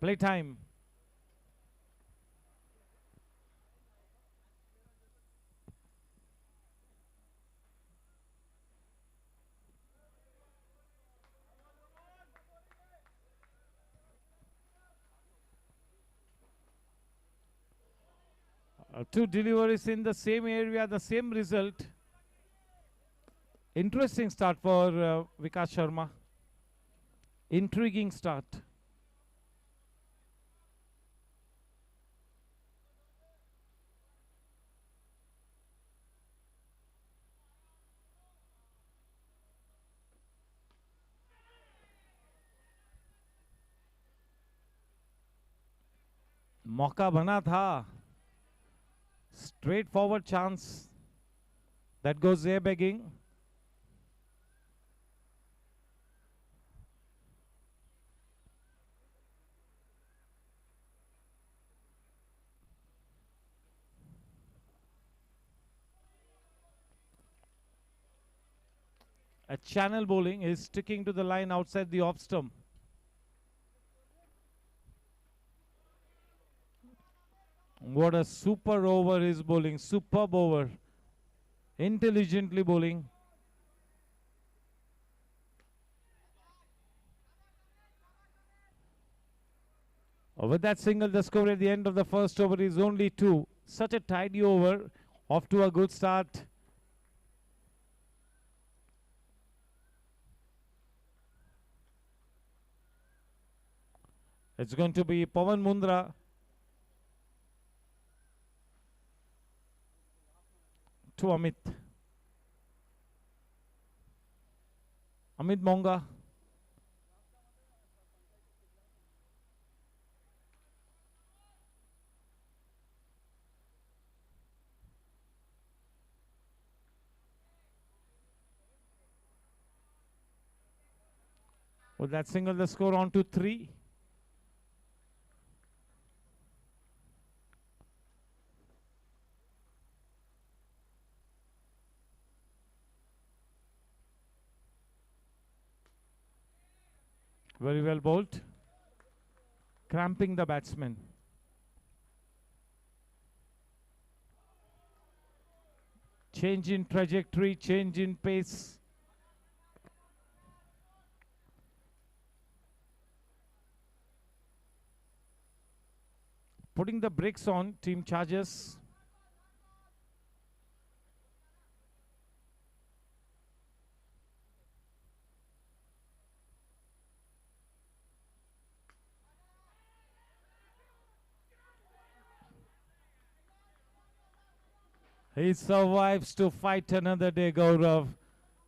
Play time. Two deliveries in the same area, the same result. Interesting start for Vikas Sharma. Intriguing start. मौका बना था. Straightforward chance. That goes there begging. A channel bowling is sticking to the line outside the off stump. What a super over is bowling. Superb over. Intelligently bowling. With that single, the score at the end of the first over is only 2. Such a tidy over. Off to a good start. It's going to be Pawan Mundra to Amit. Amit Monga. With that single, the score on to 3. Very well bowled. Cramping the batsman. Change in trajectory, change in pace. Putting the brakes on, team charges. He survives to fight another day, Gaurav.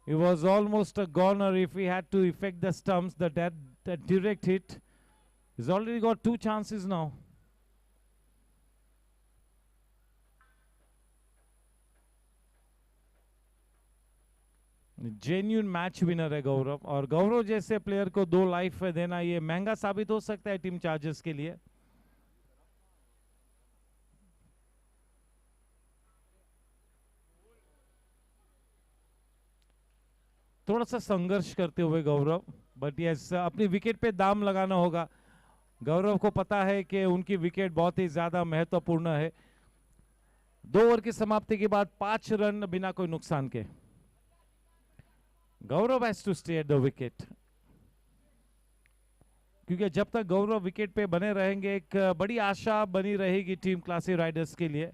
He was almost a goner if he had to effect the stumps, that direct hit. He's already got 2 chances now. Genuine match winner है गौरव, और गौरव जैसे player को 2 life देना ये महंगा साबित हो सकता है टीम चार्जर्स के लिए. थोड़ा सा संघर्ष करते हुए गौरव, बट यस अपनी विकेट पे दाम लगाना होगा. गौरव को पता है कि उनकी विकेट बहुत ही ज्यादा महत्वपूर्ण है. 2 ओवर की समाप्ति के बाद 5 रन बिना कोई नुकसान के. Gaurav has to stay at the wicket, क्योंकि जब तक गौरव विकेट पे बने रहेंगे एक बड़ी आशा बनी रहेगी टीम क्लासिक राइडर्स के लिए.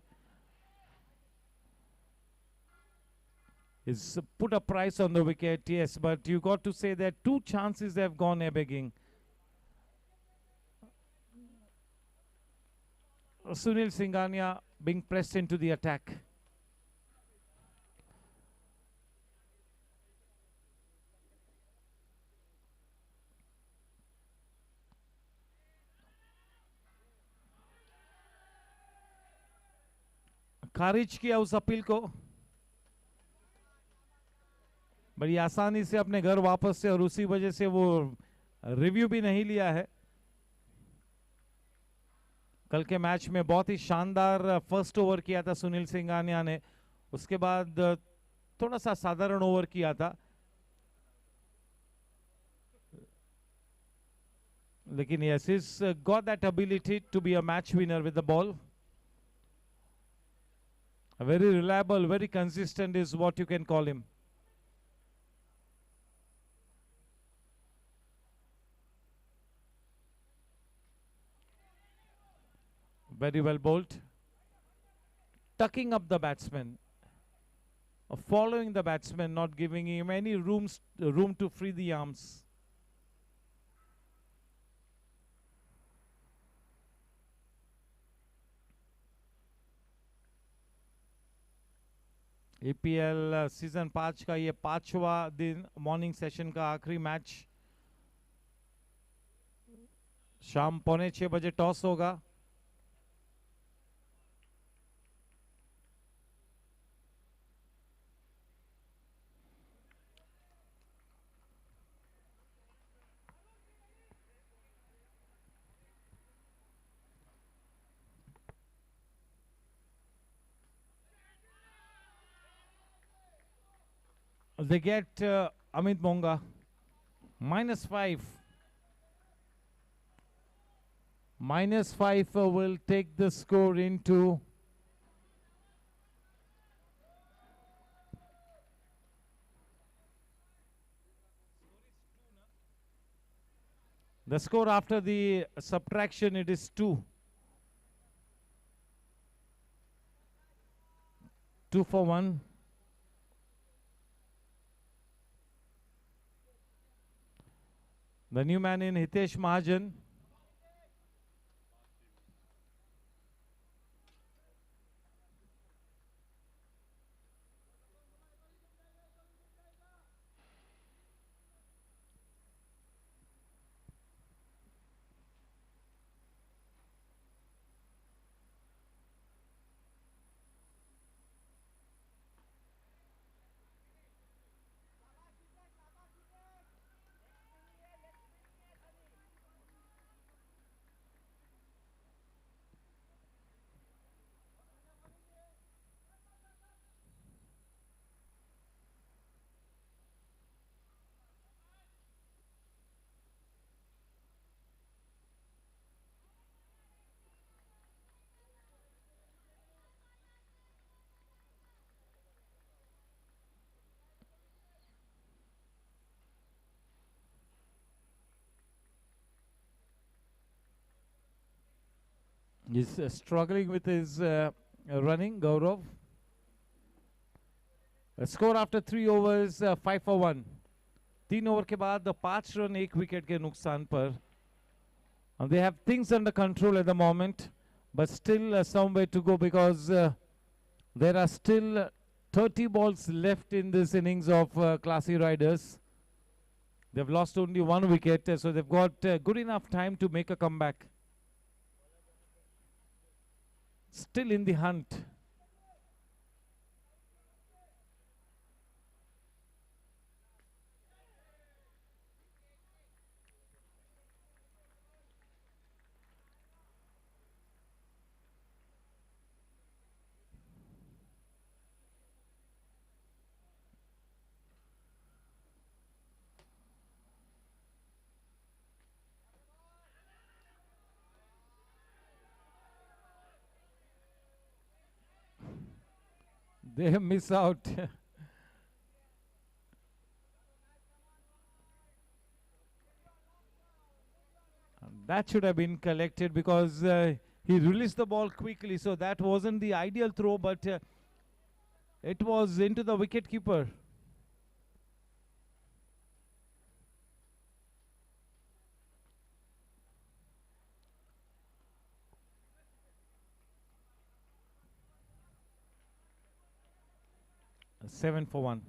Is put a price on the wicket, yes, but you got to say that 2 chances have gone a-begging. Sunil Singhania being pressed into the attack. खारिज किया उस अपील को, बड़ी आसानी से अपने घर वापस से, और उसी वजह से वो रिव्यू भी नहीं लिया है. कल के मैच में बहुत ही शानदार फर्स्ट ओवर किया था सुनील सिंघानिया ने, उसके बाद थोड़ा सा साधारण ओवर किया था. लेकिन yes, he's got that ability to be a match winner with the ball. Very reliable, very consistent is what you can call him. Very well bowled. Tucking up the batsman, following the batsman, not giving him any room to free the arms. APL season 5 का ये 5वां दिन morning session का आखिरी match. शाम 5:45 toss होगा. They get Amit Monga -5. -5 will take the score into the score after the subtraction. It is 2. 2 for 1. The new man in Hitesh Mahajan. He's struggling with his running, Gaurav. A score after 3 overs, 5 for 1. 3 over के बाद 5 run 1 wicket के नुकसान पर. And they have things under control at the moment, but still some way to go because there are still 30 balls left in this innings of Classy Riders. They've lost only 1 wicket, so they've got good enough time to make a comeback. Still in the hunt. They miss out. That should have been collected because he released the ball quickly, so that wasn't the ideal throw, but it was into the wicket keeper. Seven for 1.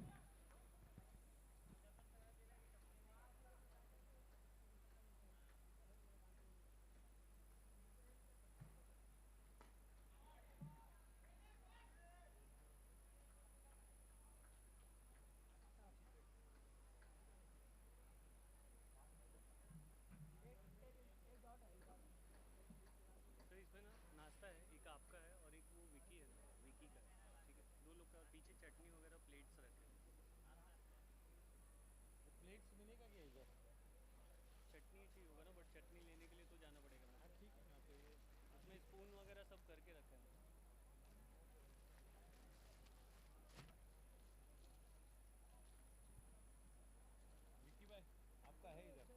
चटनी ही होगा ना, but चटनी लेने के लिए तो जाना पड़ेगा मेरे को। ठीक है ना, तो ये उसमें स्पून वगैरह सब करके रखा है। विक्की भाई आपका है इधर।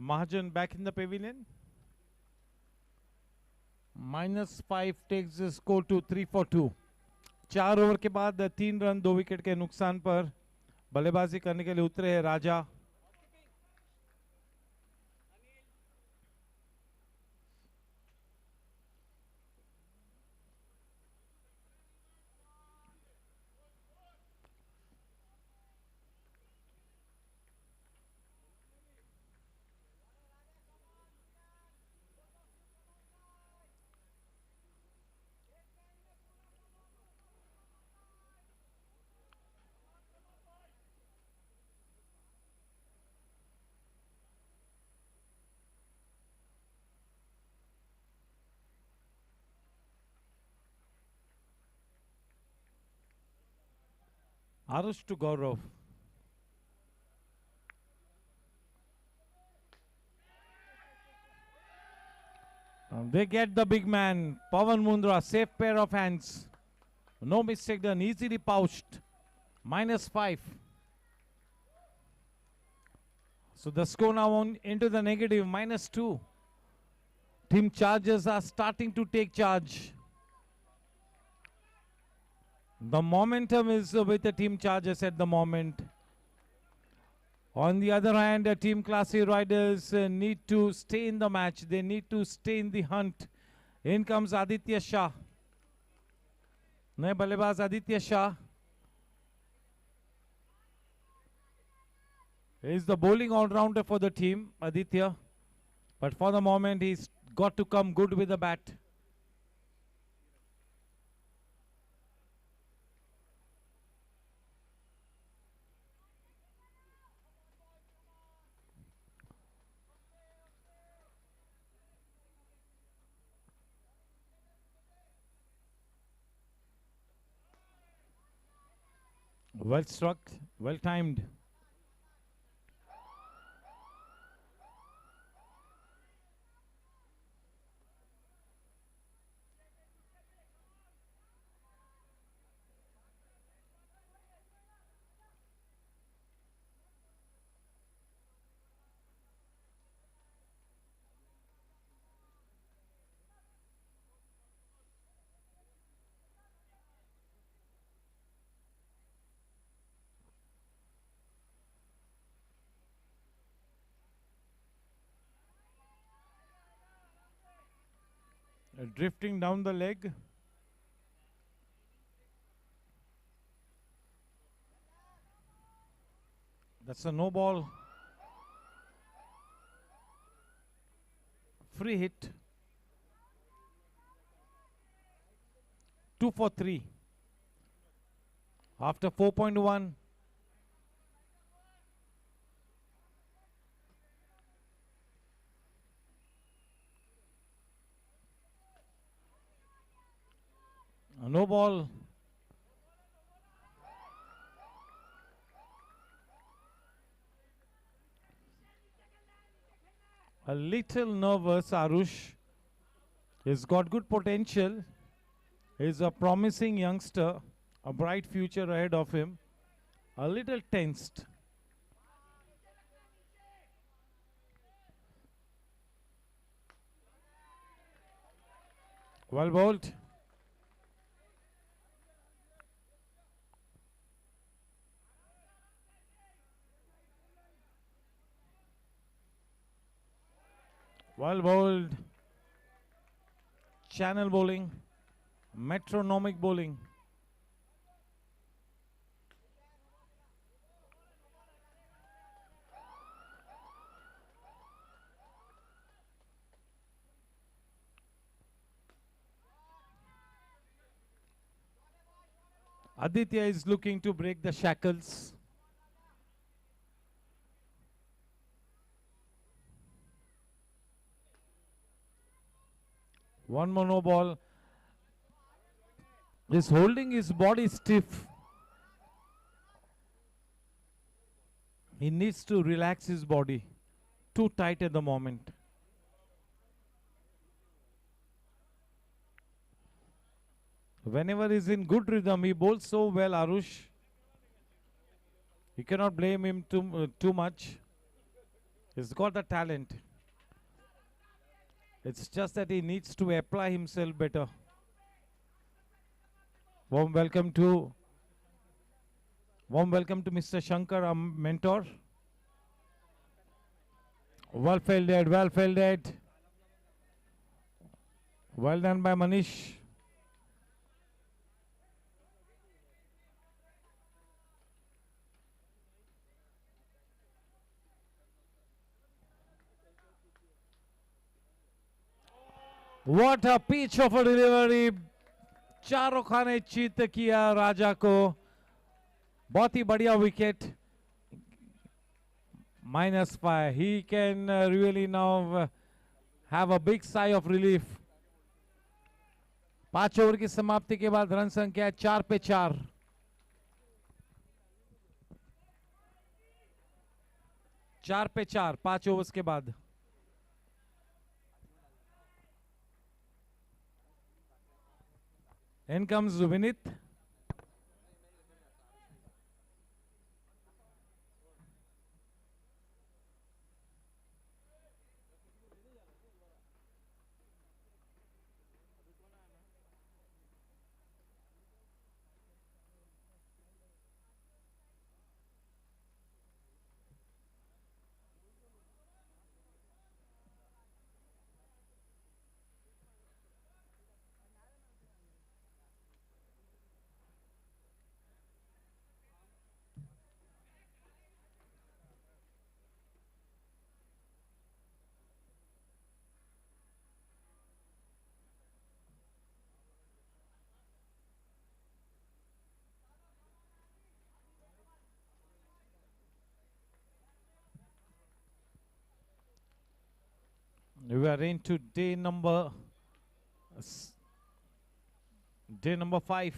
Mahajan back in the pavilion. -5 takes the score to 3-4-2. 4 over के बाद 3 रन 2 विकेट के नुकसान पर बल्लेबाजी करने के लिए उतरे हैं राजा। Arush to Gaurav. They get the big man, Pawan Mundra, safe pair of hands. No mistake done, easily pouched. -5. So the score now on into the negative, -2. Team Chargers are starting to take charge. The momentum is with the Team Chargers at the moment. On the other hand, Team Classy Riders need to stay in the match. They need to stay in the hunt. In comes Aditya Shah. नए बल्लेबाज Aditya Shah. He is the bowling all-rounder for the team, Aditya. But for the moment, he's got to come good with the bat. Well struck, well timed. Drifting down the leg. That's a no ball. Free hit. 2 for 3. After 4.1. A no ball. A little nervous, Arush. He's got good potential. He's a promising youngster, a bright future ahead of him. A little tensed. Well bowled. Well bowled. Channel bowling. Metronomic bowling. Aditya is looking to break the shackles. One more no ball. He's holding his body stiff. He needs to relax his body. Too tight at the moment. Whenever he's in good rhythm, he bowls so well, Arush. You cannot blame him too much. He's got the talent. It's just that he needs to apply himself better. Warm welcome to Mr. Shankar, our mentor. Well fielded, well fielded. Well done by Manish. What a pitch of a delivery. चारों खाने चीत किया राजा को. बहुत ही बढ़िया wicket. -5. He can really now have a big sigh of relief. 5 over की समाप्ति के बाद रन संख्या 4 पे 4. चार पे 4 5 ओवर्स के बाद. In comes Vinith. We are into day number 5.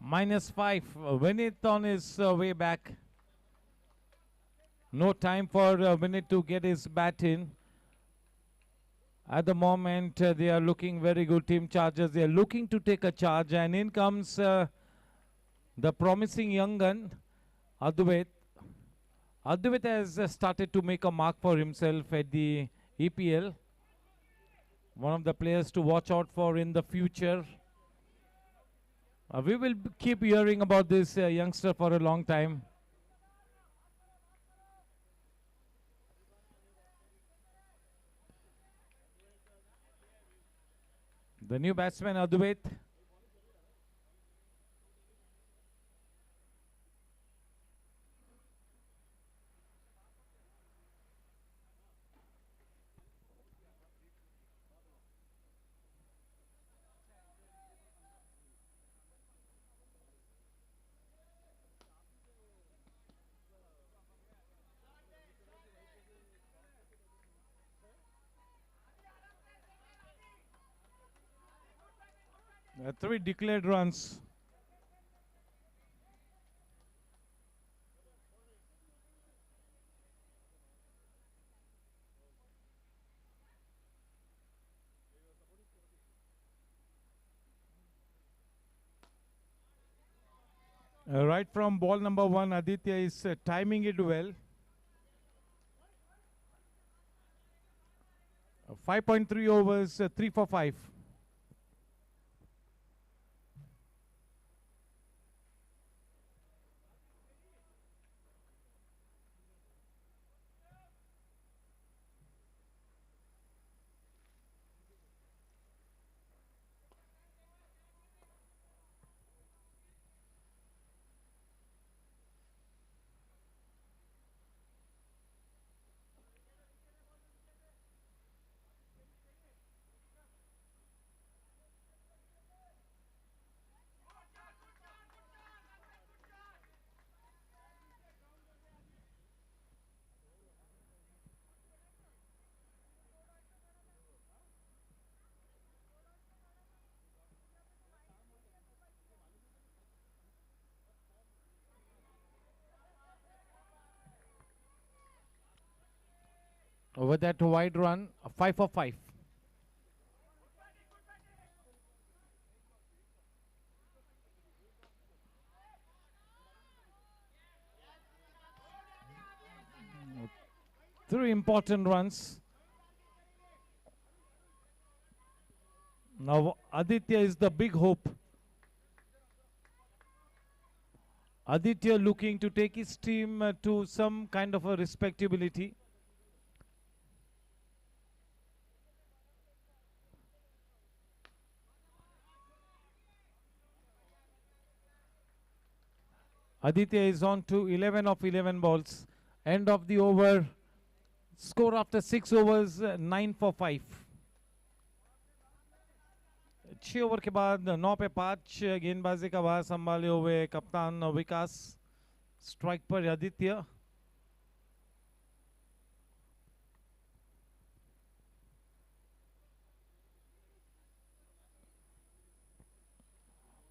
-5. Vinith on his way back. No time for Vinith to get his bat in. At the moment, they are looking very good, Team Chargers. They are looking to take a charge, and in comes the promising young gun, Advait. Advait has started to make a mark for himself at the EPL. One of the players to watch out for in the future. We will keep hearing about this youngster for a long time. The new batsman, Advait. Three declared runs. Right from ball number one, Aditya is timing it well. 5.3 overs, 3 for 5. Over that wide run, 5 for 5. Three important runs. Now Aditya is the big hope. Aditya looking to take his team to some kind of a respectability. Aditya is on to 11 of 11 balls. End of the over. Score after 6 overs, 9 for 5. 6 over के बाद 9 पे 5 गेंदबाजी का भार संभाले हुए कप्तान विकास. Strike पर आदित्य.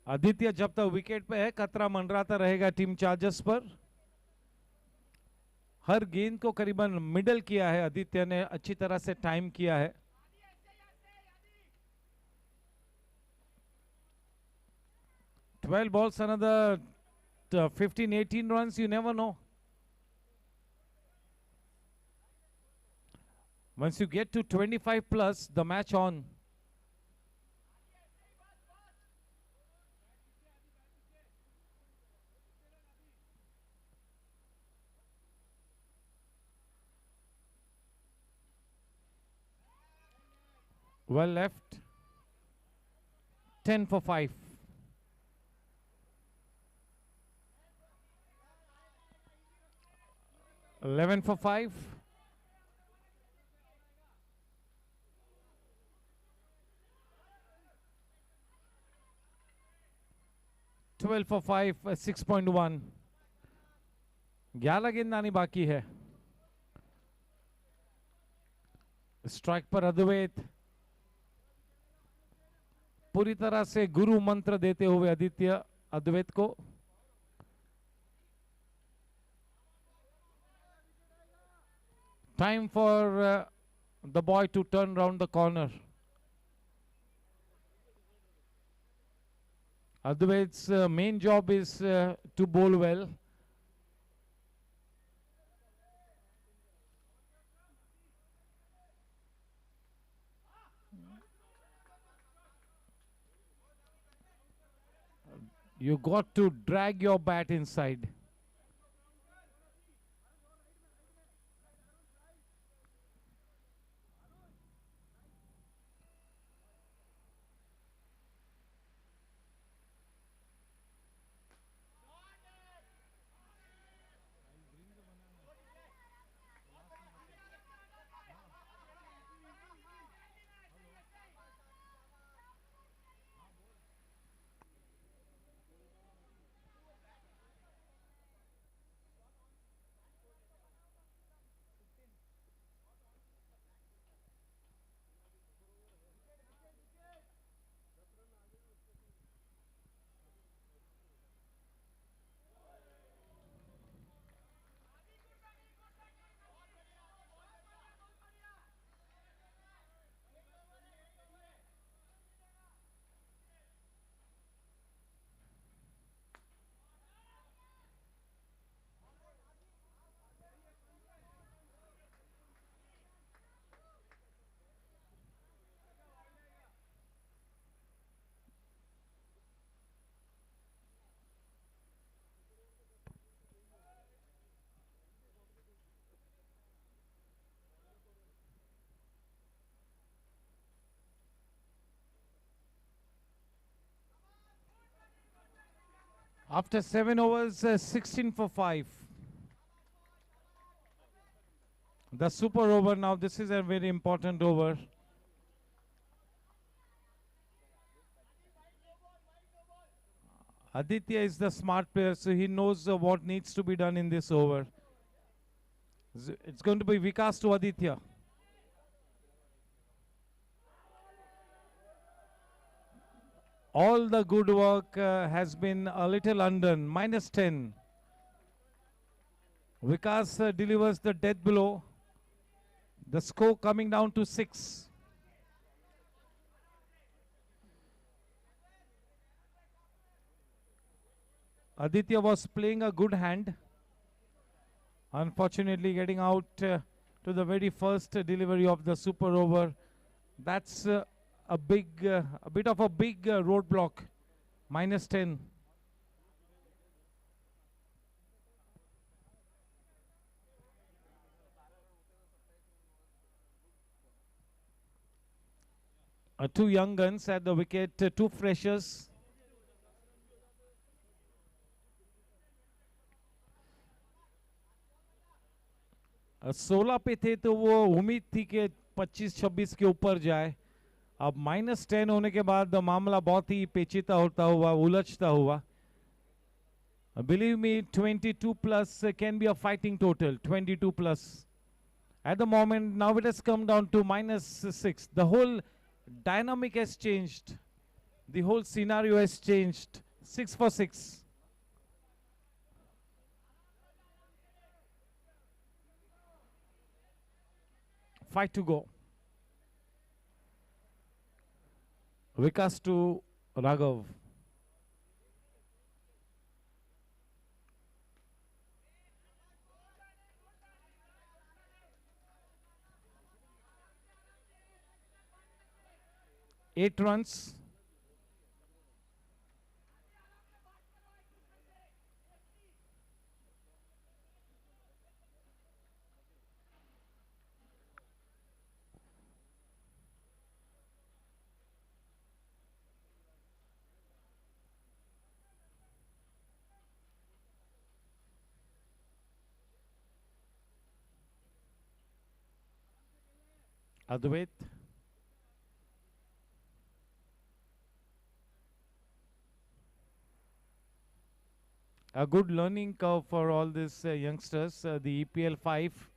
आदित्य जब तक विकेट पे है खतरा मंडराता रहेगा टीम चार्जर्स पर. हर गेंद को करीबन मिडल किया है आदित्य ने, अच्छी तरह से टाइम किया है. 12 balls, another 15-18 runs, you never know. Once you get to 25 plus, the match on. Well left. 10 for 5. Eleven for 5. Twelve for 5, 6.1. 11 गेंद आनी बाकी है. स्ट्राइक पर अद्वैत. पूरी तरह से गुरु मंत्र देते हुए आदित्य अद्वैत को. Time for the boy to turn round the corner. Advait's main job is to bowl well. You got to drag your bat inside. After 7 overs, 16 for 5. The super over now. This is a very important over. Aditya is the smart player, so he knows what needs to be done in this over. It's going to be Vikas to Aditya. All the good work has been a little undone. Minus 10. Vikas delivers the death blow. The score coming down to 6. Aditya was playing a good hand. Unfortunately, getting out to the very first delivery of the super over. That's a bit of a big roadblock. Minus 10. Two young guns at the wicket, two freshers. सोलह पे थे तो वो उम्मीद थी कि 25-26 के ऊपर जाए. अब minus 10 होने के बाद मामला बहुत ही पेचीदा होता हुआ, उलझता हुआ. Believe me, 22 plus can be a fighting total. 22 plus. At the moment, now it has come down to minus 6. The whole dynamic has changed. The whole scenario has changed. 6 for 6. 5 to go. Vikas to Raghav. Eight runs. Advait. A good learning curve for all these youngsters. The EPL 5.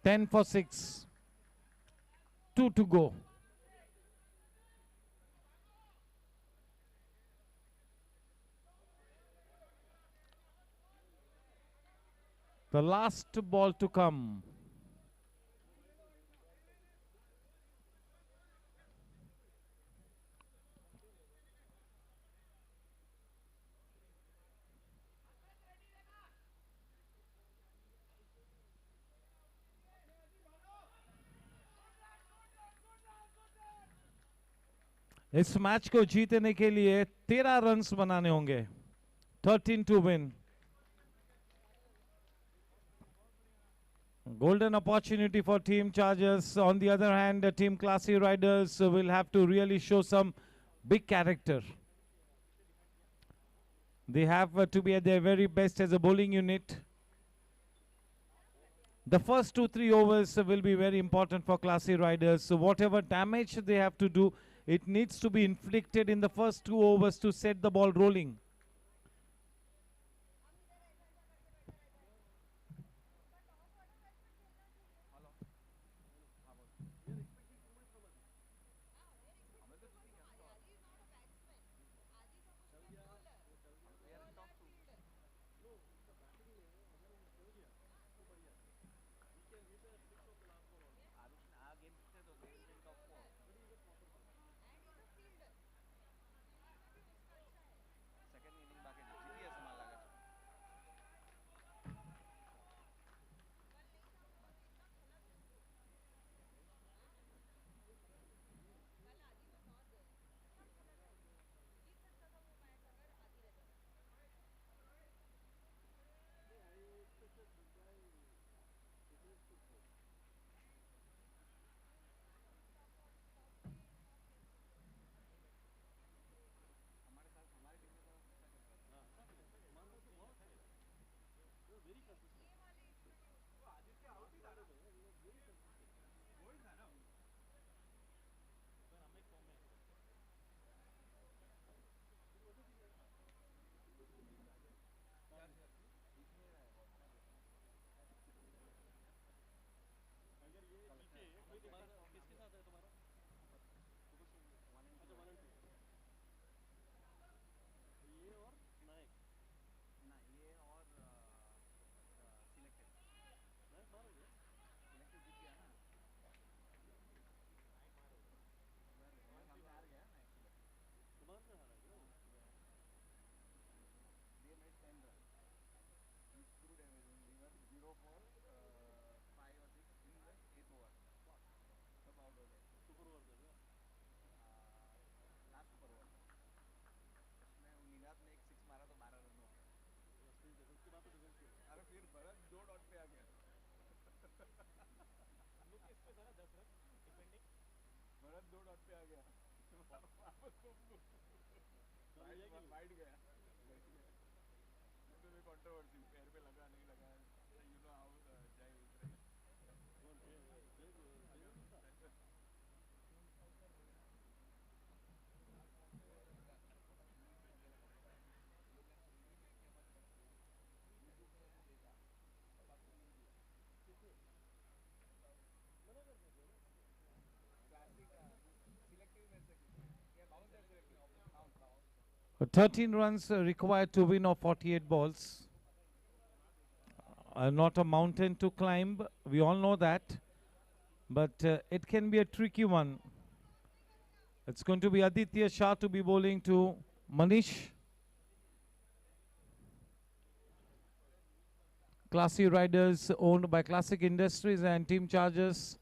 Ten for 6. 2 to go. The last ball to come. इस match को जीतने के लिए 13 runs बनाने होंगे. 13 to win. Golden opportunity for Team Chargers. On the other hand, Team Classy Riders will have to really show some big character. They have to be at their very best as a bowling unit. The first 2-3 overs will be very important for Classy Riders. So whatever damage they have to do, it needs to be inflicted in the first 2 overs to set the ball rolling. 13 runs required to win of 48 balls. Not a mountain to climb, we all know that, but it can be a tricky one. It's going to be Aditya Shah to be bowling to Manish. Classy Riders owned by Classic Industries and Team Chargers.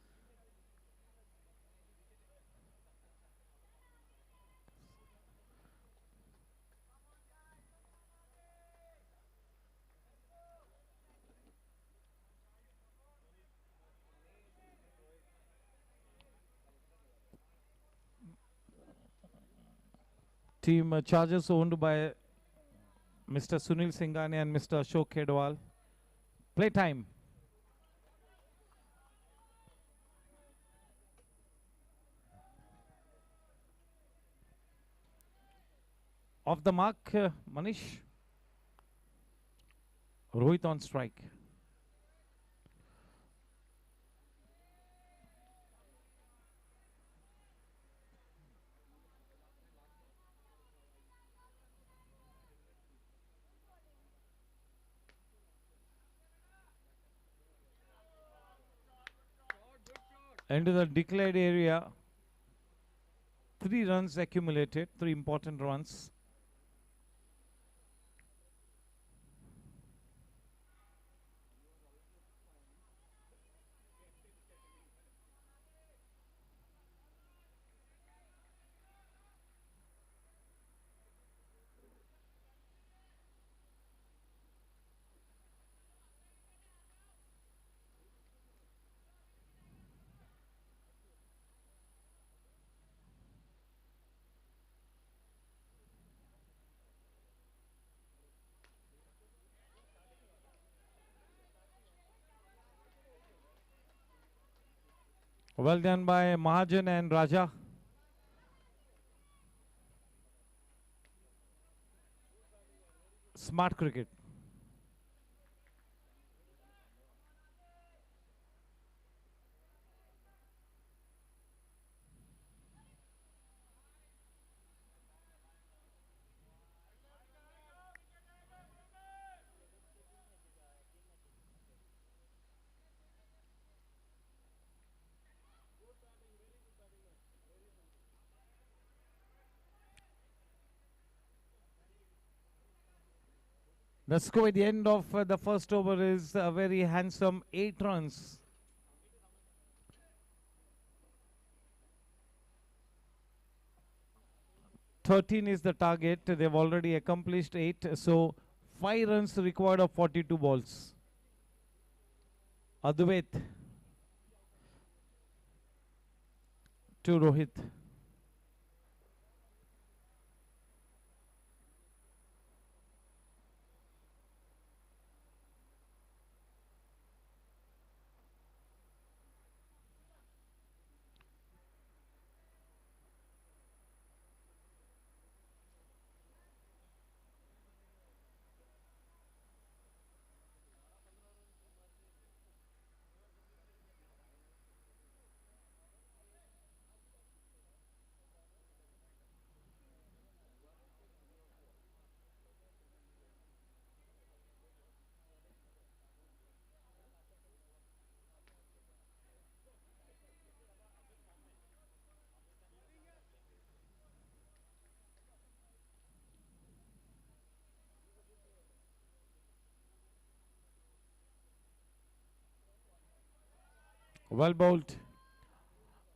Team Chargers owned by Mr. Sunil Singhani and Mr. Ashok Khedwal. Playtime. Off the mark, Manish. Rohit on strike. Into the declared area. 3 runs accumulated, 3 important runs. Well done by Mahajan and Raja. Smart cricket. The score at the end of the first over is a very handsome 8 runs. "13" is the target. They've already accomplished 8. So 5 runs required of 42 balls. Advait to Rohit. Well bowled.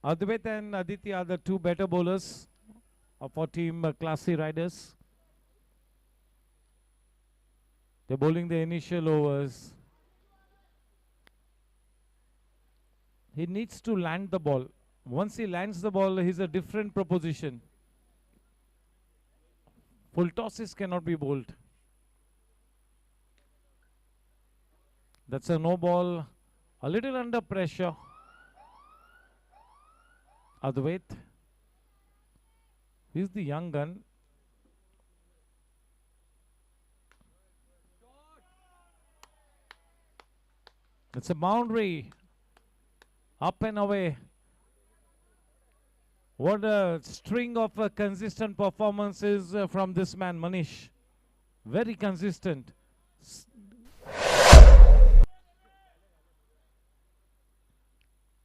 Advait and Aditya are the 2 better bowlers for Team Classy Riders. They're bowling the initial overs. He needs to land the ball. Once he lands the ball, he's a different proposition. Full tosses cannot be bowled. That's a no ball. A little under pressure. Advait. He's the young gun. It's a boundary. Up and away. What a string of consistent performances from this man, Manish. Very consistent.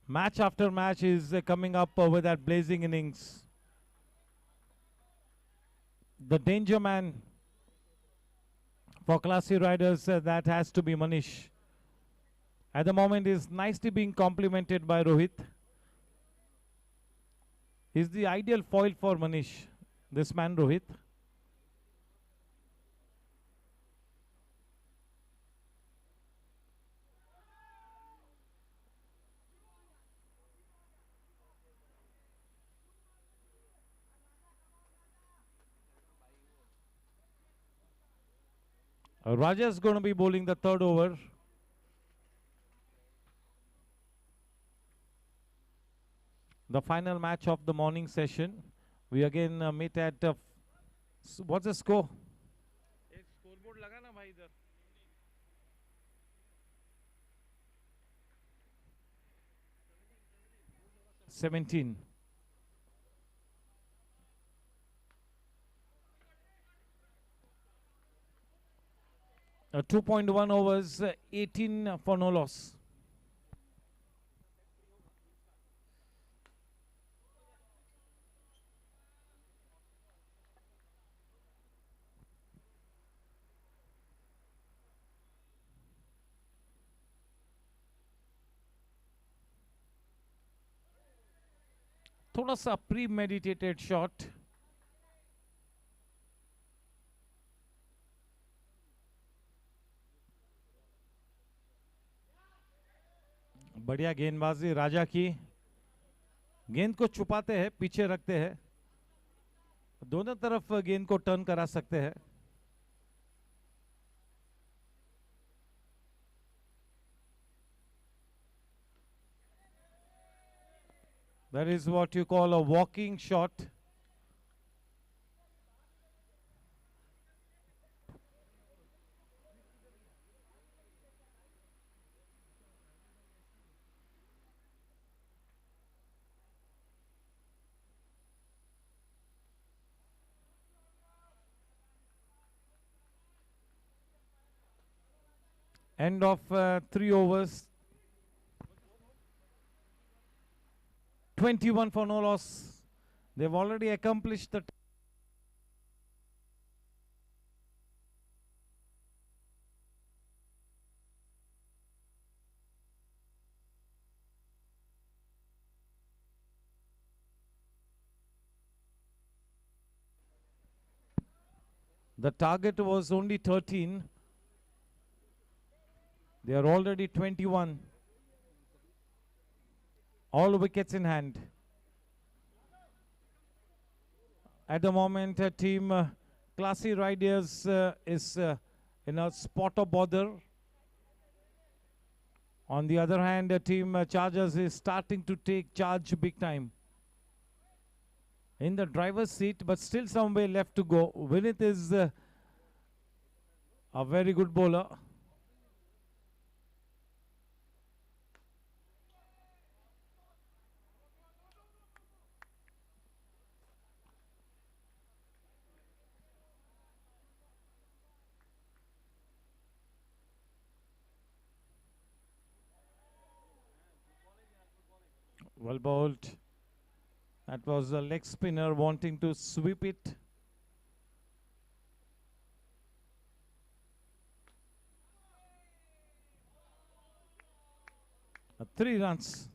Match after match is coming up with that blazing innings. The danger man for Classy Riders, that has to be Manish. At the moment is nicely being complimented by Rohit. He's the ideal foil for Manish, this man Rohit. Raja's going to be bowling the third over. The final match of the morning session. We again meet at what's the score? एक scoreboard लगा ना भाई इधर. 17. 2.1 overs, 18 for no loss. थोड़ा सा प्रीमेडिटेटेड shot. बढ़िया गेंदबाजी राजा की. गेंद को छुपाते हैं, पीछे रखते हैं, दोनों तरफ गेंद को टर्न करा सकते हैं. That is what you call a walking shot. End of 3 overs. 21 for no loss. They've already accomplished the target was only 13. They are already 21. All wickets in hand. At the moment, team Classy Riders is in a spot of bother. On the other hand, team Chargers is starting to take charge big time. In the driver's seat, but still some way left to go. Vinith is a very good bowler. Well bowled. That was a leg spinner wanting to sweep it. Three runs.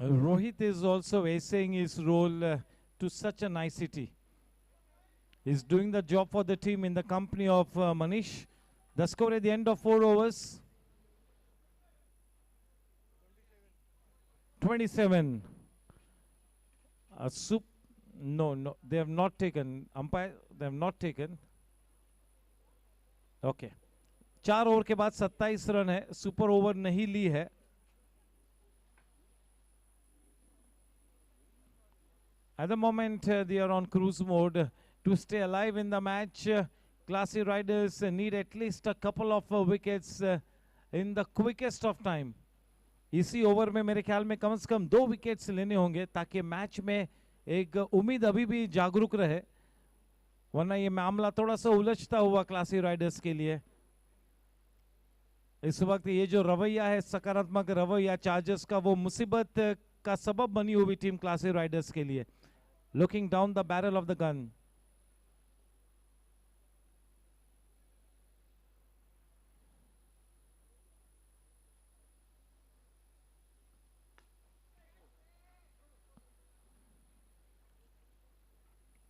Rohit is also acing his role to such a nicety. He's doing the job for the team in the company of Manish. The score at the end of 4 overs, 27. No, they have not taken. Umpire, they have not taken. Okay. 4 over के बाद 27 run है, super over नहीं ली है. At the moment, they are on cruise mode. To stay alive in the match, Classy Riders need at least a couple of wickets in the quickest of time. इसी over में मेरे ख्याल में कम से कम 2 wickets लेने होंगे ताकि मैच में एक उम्मीद अभी भी जागरूक रहे, वरना ये मामला थोड़ा सा उलझता हुआ क्लासी राइडर्स के लिए. इस वक्त ये जो रवैया है, सकारात्मक रवैया चार्जर्स का, वो मुसीबत का सबब बनी हुई टीम क्लासी राइडर्स के लिए. Looking down the barrel of the gun.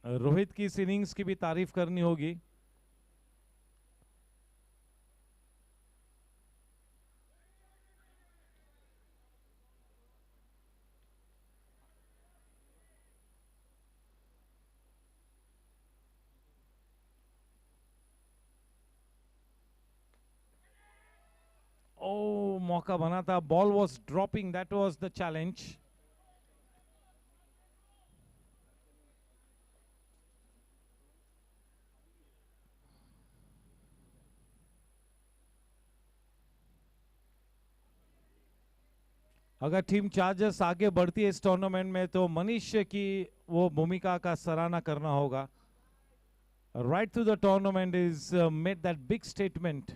Rohit की इस इनिंग्स की भी तारीफ करनी होगी. ओ, मौका बना था, ball was dropping, that was the challenge. अगर टीम चार्जर्स आगे बढ़ती है इस टूर्नामेंट में तो मनीष की वो भूमिका का सराहना करना होगा. Right through the tournament is made that big statement.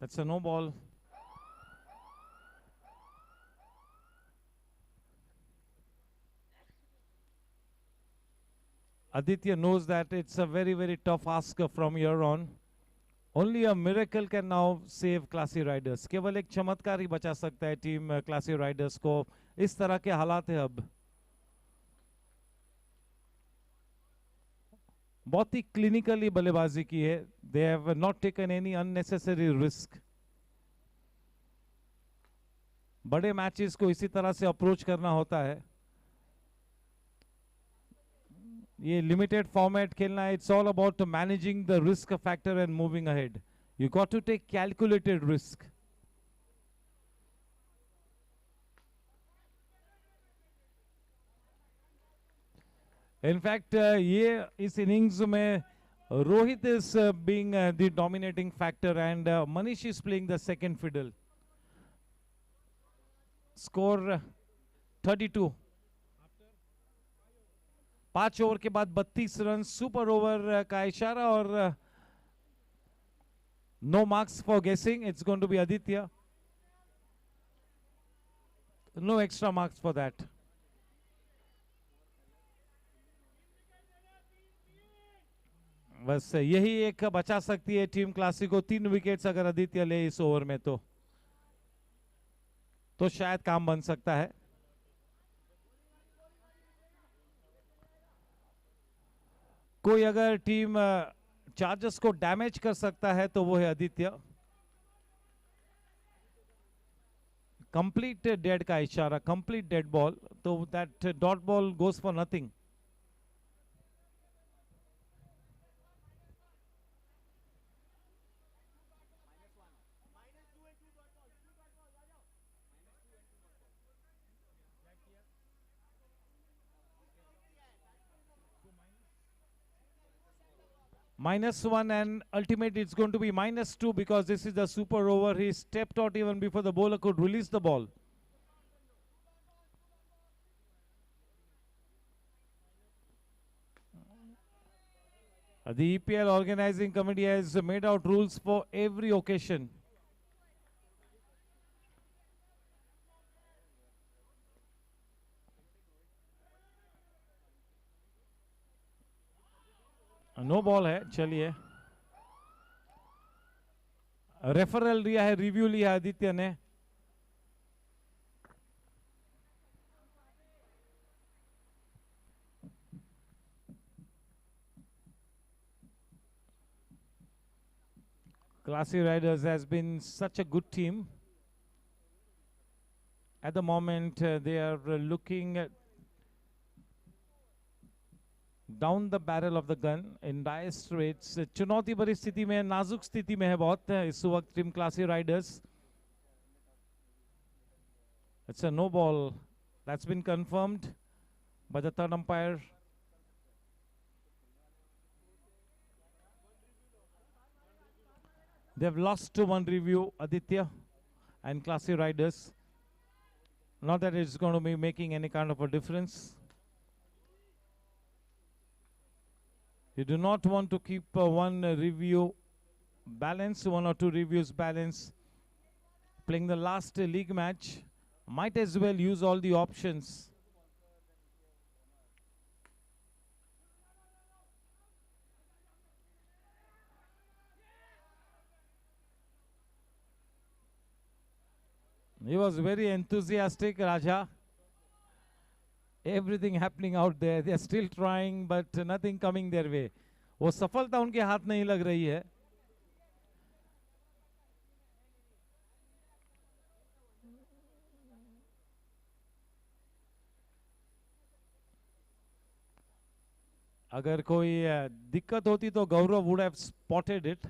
That's a no ball. Aditya knows that it's a very, very tough ask from here on. Only a miracle can now save Classy Riders. केवल एक चमत्कार ही बचा सकता है team Classy Riders को. इस तरह के हालात है अब. बहुत ही क्लिनिकली बल्लेबाजी की है. They have not taken any unnecessary risk. बड़े मैचेस को इसी तरह से अप्रोच करना होता है. ये लिमिटेड फॉर्मेट खेलना है. It's all about managing the risk factor and moving ahead. You got to take calculated risk. In fact ये इस इनिंग्स में Rohit is being the dominating factor and Manish is playing the second fiddle. Score 32. 5 over के बाद 32 run, super over का इशारा और no marks for guessing. It's going to be Aditya. No extra marks for that. बस यही एक बचा सकती है टीम क्लासी को. 3 विकेट्स अगर आदित्य ले इस ओवर में तो शायद काम बन सकता है. कोई अगर टीम चार्जर्स को डैमेज कर सकता है तो वो है आदित्य. कंप्लीट डेड का इशारा, कंप्लीट डेड बॉल, तो that dot ball goes for nothing. -1 and ultimately it's going to be -2 because this is the super over. He stepped out even before the bowler could release the ball. The EPL organizing committee has made out rules for every occasion. No ball है, चलिए। Referral लिया है, review लिया है आदित्य ने। Classy Riders has been such a good team. At the moment, they are looking at down the barrel of the gun in dire straits. चुनौती भरी स्थिति में, नाजुक स्थिति में है बहुत इस वक्त team Classy Riders. It's a no ball. That's been confirmed by the third umpire. They've lost to one review, Aditya and Classy Riders. Not that it's going to be making any kind of a difference. You do not want to keep one review balance, one or two reviews balance. Playing the last league match, might as well use all the options. He was very enthusiastic, Raja. Everything happening out there. They are still trying, but nothing coming their way. वो सफलता उनके हाथ नहीं लग रही है. अगर कोई दिक्कत होती तो गौरव would have spotted it.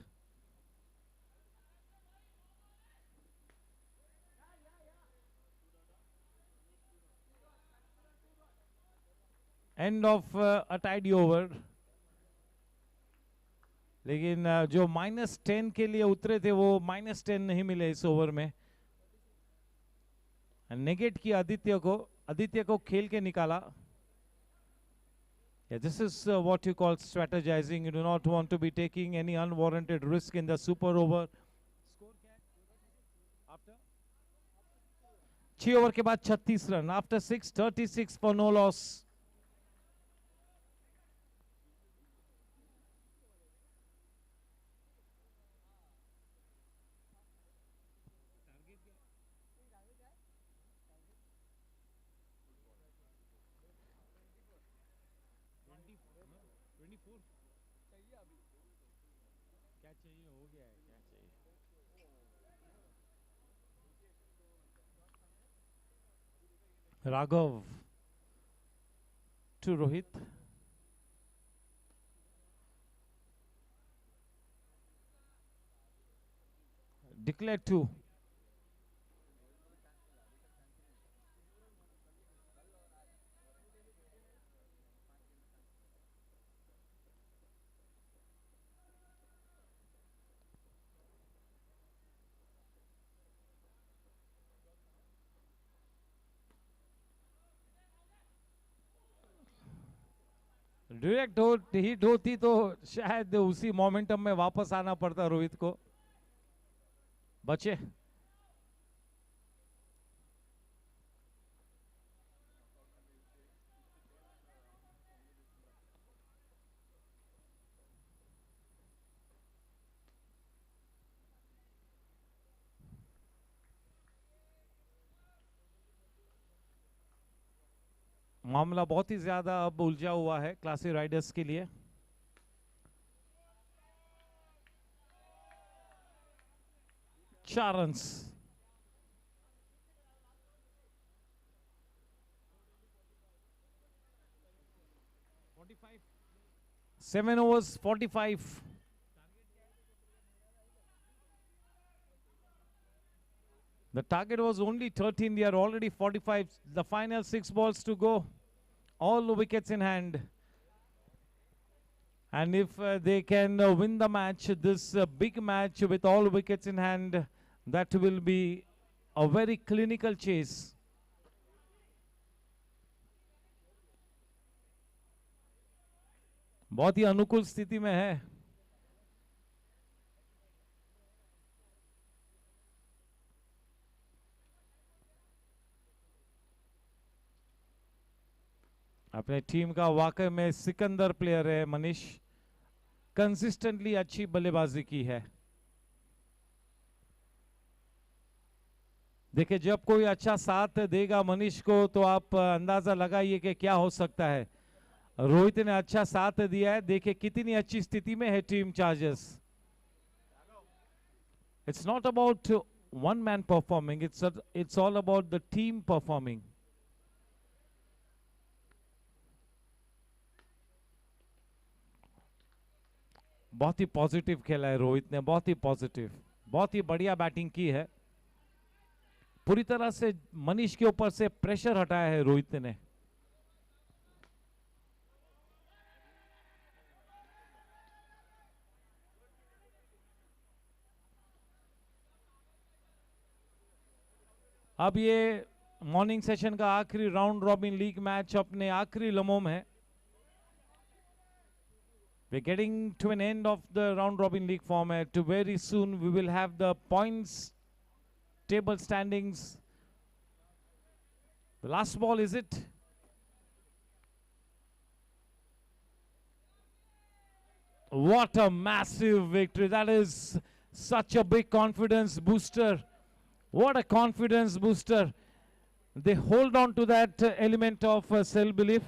End of a tidy over. लेकिन जो -10 के लिए उतरे थे वो -10 नहीं मिले इस ओवर में. नेगेट किया आदित्य को खेल के निकाला. Yeah, this is what you call strategizing. You do not want to be taking any unwarranted risk in the super over. 6 over के बाद 36 run. After 6, 36 for no loss. Raghav to Rohit. Declare 2. Direct hit होती तो शायद उसी momentum में वापस आना पड़ता रोहित को. बचे. मामला बहुत ही ज्यादा अब उलझा हुआ है क्लासी राइडर्स के लिए. चार runs. 7 overs, 45. The target was only 13. They are already 45. The final 6 balls to go. All the wickets in hand. And if they can win the match, this big match with all wickets in hand, that will be a very clinical chase. बहुत ही अनुकूल स्थिति में है. अपने team का वाकई में Sikandar player है मनीष. कंसिस्टेंटली अच्छी बल्लेबाजी की है। देखिए, जब कोई अच्छा साथ देगा मनीष को तो आप अंदाजा लगाइए कि क्या हो सकता है। रोहित ने अच्छा साथ दिया है। देखिए कितनी अच्छी स्थिति में है team chargers. It's not about one man performing, it's all about the team performing. बहुत ही पॉजिटिव खेला है रोहित ने, बहुत ही पॉजिटिव, बहुत ही बढ़िया बैटिंग की है। पूरी तरह से मनीष के ऊपर से प्रेशर हटाया है रोहित ने। अब ये मॉर्निंग सेशन का आखिरी राउंड रॉबिन लीग मैच अपने आखिरी लम्हों में है। We're getting to an end of the round robin league format. Very soon we will have the points table standings. The last ball, is it? What a massive victory. That is such a big confidence booster. What a confidence booster. They hold on to that element of self-belief.